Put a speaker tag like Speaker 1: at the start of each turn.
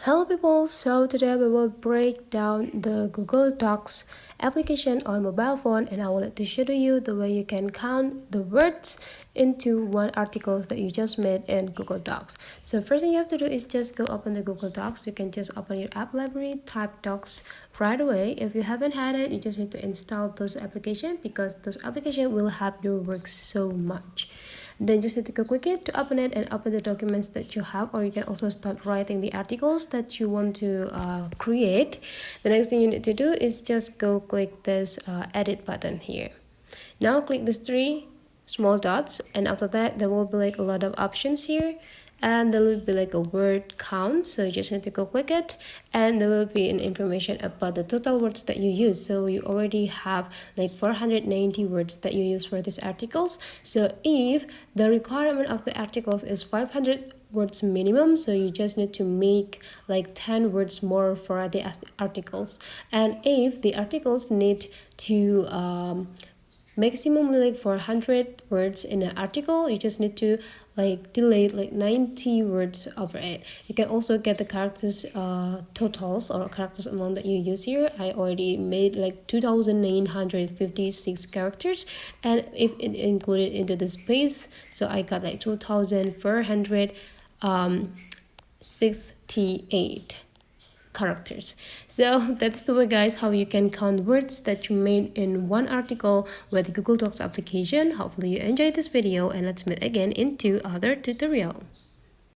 Speaker 1: Hello people, so today we will break down the Google Docs application on mobile phone, and I would like to show you the way you can count the words into one articles that you just made in Google Docs. So first thing you have to do is just go open the Google Docs. You can just open your app library, type Docs right away. If you haven't had it, you just need to install those applications because those applications will help your work so much. Then just need to go click it to open it and open the documents that you have, or you can also start writing the articles that you want to create. The next thing you need to do is just go click this edit button here. Now click these three small dots, and after that there will be like a lot of options here, and there will be like a word count, so you just need to go click it, and there will be an information about the total words that you use. So you already have like 490 words that you use for these articles. So if the requirement of the articles is 500 words minimum, so you just need to make like 10 words more for the articles. And if the articles need to maximum like 400 words in an article, you just need to like delete like 90 words over it. You can also get the characters totals or characters amount that you use here. I already made like 2,956 characters, and if it included into the space, so I got like 2,468 characters. So that's the way guys how you can count words that you made in one article with the Google Docs application. Hopefully you enjoyed this video, and let's meet again into other tutorial.